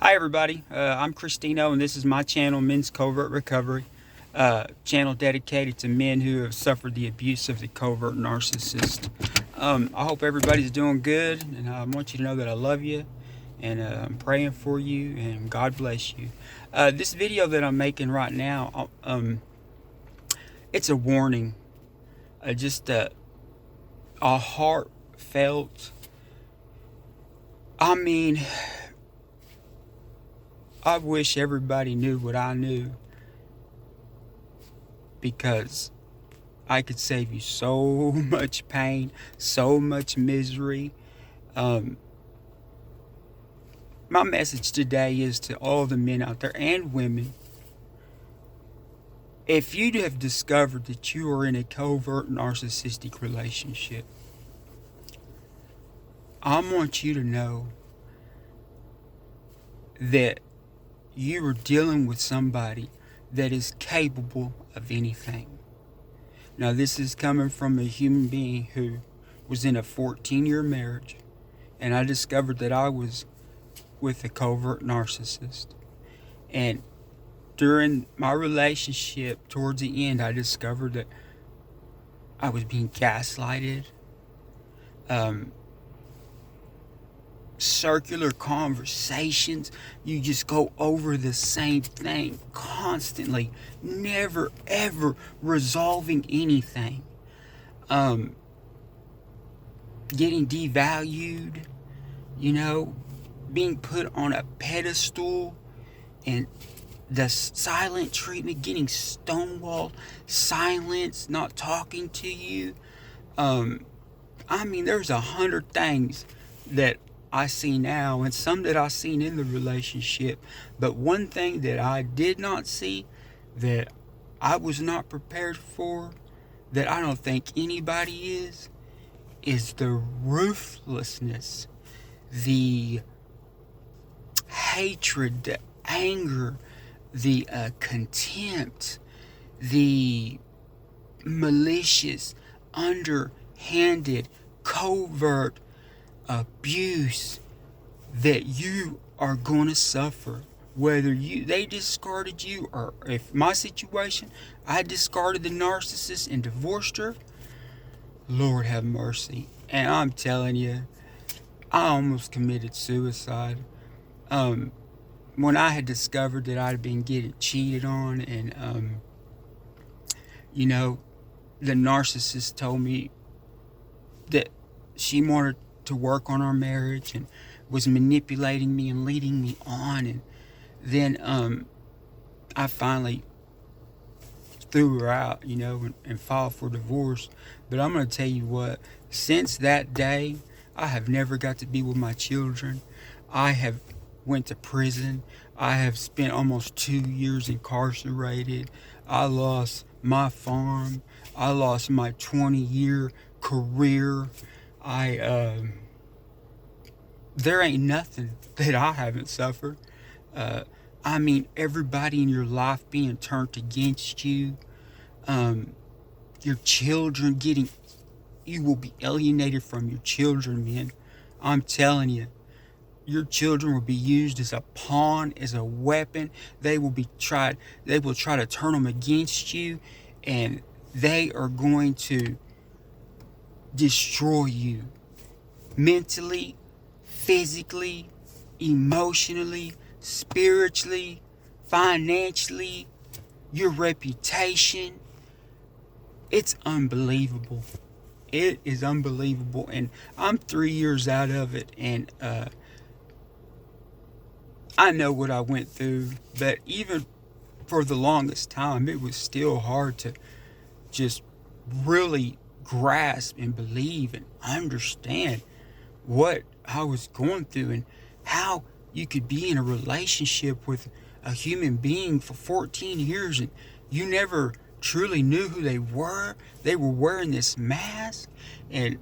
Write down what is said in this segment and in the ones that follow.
Hi everybody, I'm Christino and this is my channel, Men's Covert Recovery, channel dedicated to men who have suffered the abuse of the covert narcissist. I hope everybody's doing good, and I want you to know that I love you, and I'm praying for you, and God bless you. This video that I'm making right now, it's a warning, just a heartfelt, I wish everybody knew what I knew, because I could save you so much pain, so much misery. My message today is to all the men out there and women. If you have discovered that you are in a covert narcissistic relationship, I want you to know that you are dealing with somebody that is capable of anything. Now, this is coming from a human being who was in a 14-year marriage, and I discovered that I was with a covert narcissist. And during my relationship, towards the end, I discovered that I was being gaslighted. Circular conversations. You just go over the same thing constantly, never ever resolving anything. Getting devalued, being put on a pedestal, and the silent treatment, getting stonewalled, silence, not talking to you. There's 100 things that I see now, and some that I seen in the relationship. But one thing that I did not see, that I was not prepared for, that I don't think anybody is the ruthlessness, the hatred, the anger, the contempt, the malicious, underhanded, covert abuse that you are going to suffer. Whether they discarded you, or if my situation, I discarded the narcissist and divorced her, Lord have mercy. And I'm telling you, I almost committed suicide. When I had discovered that I'd been getting cheated on, and the narcissist told me that she wanted to work on our marriage and was manipulating me and leading me on, and then I finally threw her out, and filed for divorce. But I'm going to tell you what, since that day, I have never got to be with my children. I have went to prison. I have spent almost 2 years incarcerated. I lost my farm. I lost my 20-year career. There ain't nothing that I haven't suffered. Everybody in your life being turned against you. Your children you will be alienated from your children, man. I'm telling you, your children will be used as a pawn, as a weapon. They will try to turn them against you, and they are going to destroy you mentally, physically, emotionally, spiritually, financially, your reputation. It's unbelievable. It is unbelievable. And I'm 3 years out of it, and I know what I went through, but even for the longest time, it was still hard to just really grasp and believe and understand what I was going through, and how you could be in a relationship with a human being for 14 years and you never truly knew who they were. They were wearing this mask, and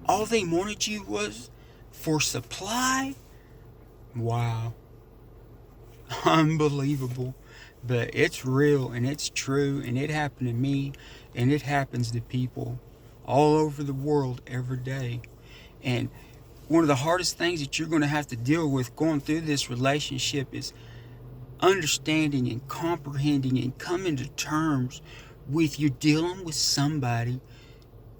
all they wanted you was for supply. Wow. Unbelievable. But it's real, and it's true, and it happened to me, and it happens to people all over the world every day. And one of the hardest things that you're going to have to deal with going through this relationship is understanding and comprehending and coming to terms with you dealing with somebody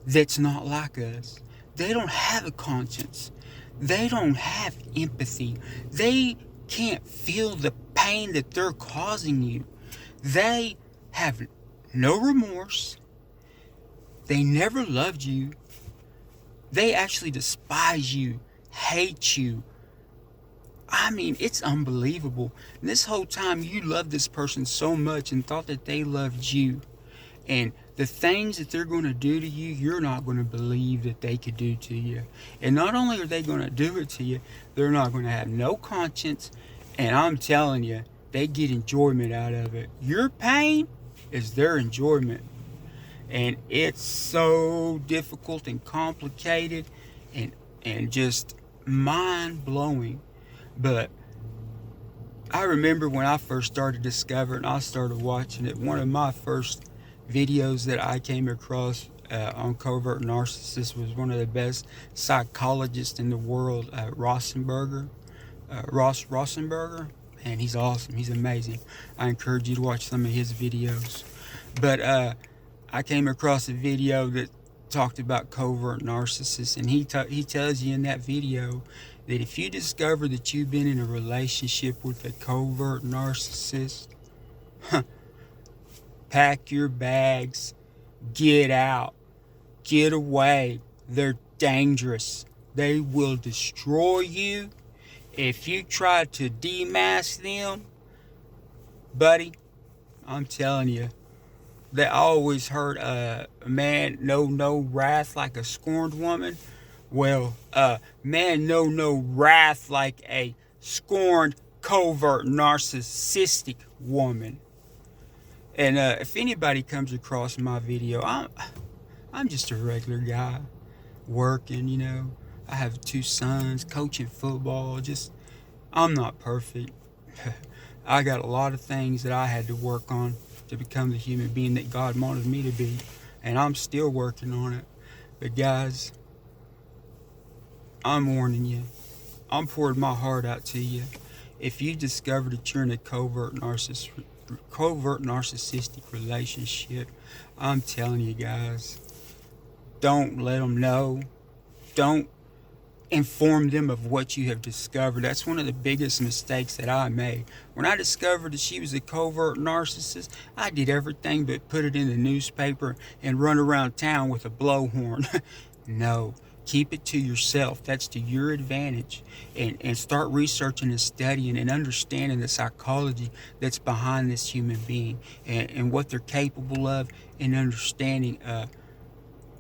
that's not like us. They don't have a conscience. They don't have empathy. They can't feel the pain that they're causing you. They have no remorse. They never loved you. They actually despise you, hate you. I mean, it's unbelievable. And this whole time you loved this person so much and thought that they loved you. And the things that they're going to do to you, you're not going to believe that they could do to you. And not only are they going to do it to you, they're not going to have no conscience. And I'm telling you, they get enjoyment out of it. Your pain is their enjoyment. And it's so difficult and complicated and just mind-blowing. But I remember when I first started discovering, I started watching it. One of my first videos that I came across on covert narcissist was one of the best psychologists in the world, Ross Rosenberger, and he's awesome. He's amazing. I encourage you to watch some of his videos. But I came across a video that talked about covert narcissists, and he tells you in that video that if you discover that you've been in a relationship with a covert narcissist, pack your bags, get out, get away. They're dangerous. They will destroy you. If you try to demask them, buddy, I'm telling you, they always heard a man know no wrath like a scorned woman. Well, man know no wrath like a scorned, covert, narcissistic woman. And if anybody comes across my video, I'm just a regular guy working, you know. I have 2 sons, coaching football. I'm not perfect. I got a lot of things that I had to work on to become the human being that God wanted me to be. And I'm still working on it. But guys, I'm warning you. I'm pouring my heart out to you. If you discover that you're in a covert narcissistic relationship, I'm telling you guys, don't let them know. Don't inform them of what you have discovered. That's one of the biggest mistakes that I made. When I discovered that she was a covert narcissist, I did everything but put it in the newspaper and run around town with a blowhorn. No. Keep it to yourself. That's to your advantage. And start researching and studying and understanding the psychology that's behind this human being and what they're capable of, and understanding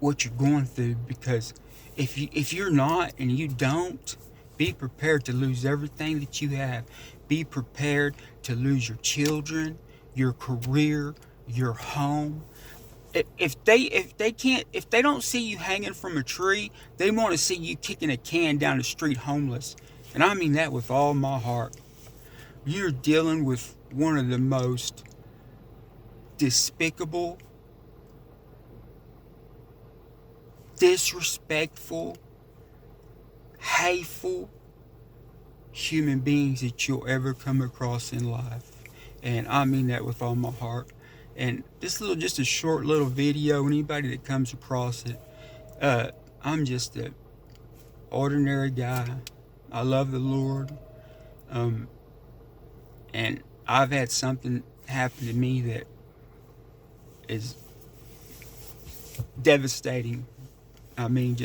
what you're going through. Because if you're not and you don't, be prepared to lose everything that you have. Be prepared to lose your children, your career, your home. If they don't see you hanging from a tree, they want to see you kicking a can down the street homeless. And I mean that with all my heart. You're dealing with one of the most despicable, disrespectful, hateful human beings that you'll ever come across in life. And I mean that with all my heart. And just a short little video, anybody that comes across it, I'm just an ordinary guy. I love the Lord. And I've had something happen to me that is devastating. I mean,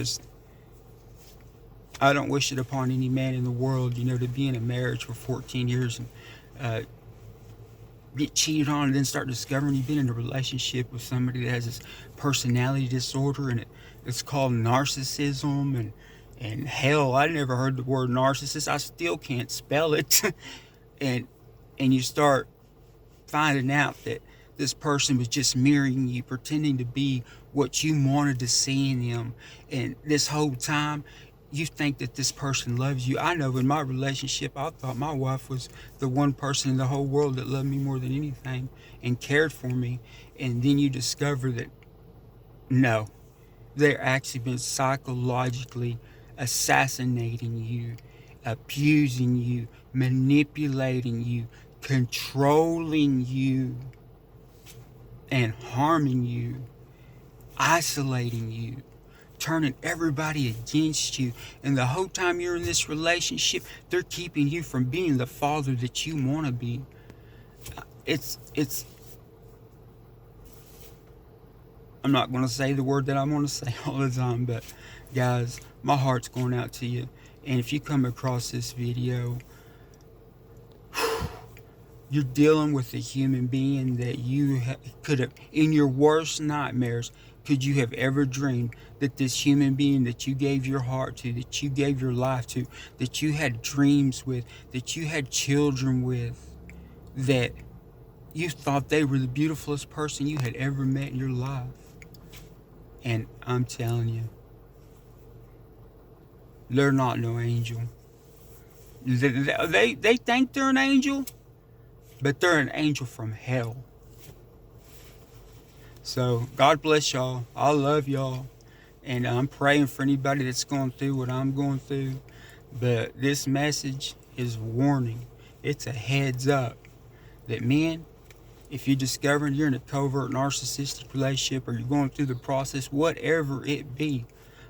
I don't wish it upon any man in the world, to be in a marriage for 14 years and get cheated on, and then start discovering you've been in a relationship with somebody that has this personality disorder, and it's called narcissism. And hell, I never heard the word narcissist. I still can't spell it. and you start finding out that this person was just mirroring you, pretending to be what you wanted to see in them. And this whole time, you think that this person loves you. I know in my relationship, I thought my wife was the one person in the whole world that loved me more than anything and cared for me. And then you discover that, no, they're actually been psychologically assassinating you, abusing you, manipulating you, controlling you, and harming you, isolating you, turning everybody against you. And the whole time you're in this relationship, they're keeping you from being the father that you want to be. It's I'm not going to say the word that I want to say all the time, but guys, my heart's going out to you. And if you come across this video, you're dealing with a human being that you could have, in your worst nightmares, could you have ever dreamed that this human being that you gave your heart to, that you gave your life to, that you had dreams with, that you had children with, that you thought they were the beautifulest person you had ever met in your life. And I'm telling you, they're not no angel. They think they're an angel, but they're an angel from hell. So God bless y'all. I love y'all. And I'm praying for anybody that's going through what I'm going through. But this message is warning. It's a heads up that, men, if you're discovering you're in a covert narcissistic relationship, or you're going through the process, whatever it be,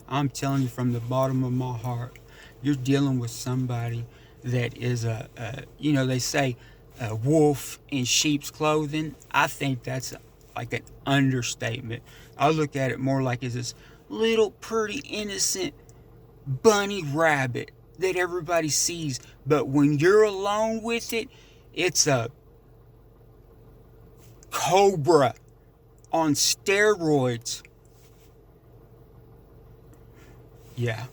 I'm telling you from the bottom of my heart, you're dealing with somebody that is they say a wolf in sheep's clothing. I think that's like an understatement. I look at it more like it's this little pretty innocent bunny rabbit that everybody sees, but when you're alone with it, it's a cobra on steroids. Yeah.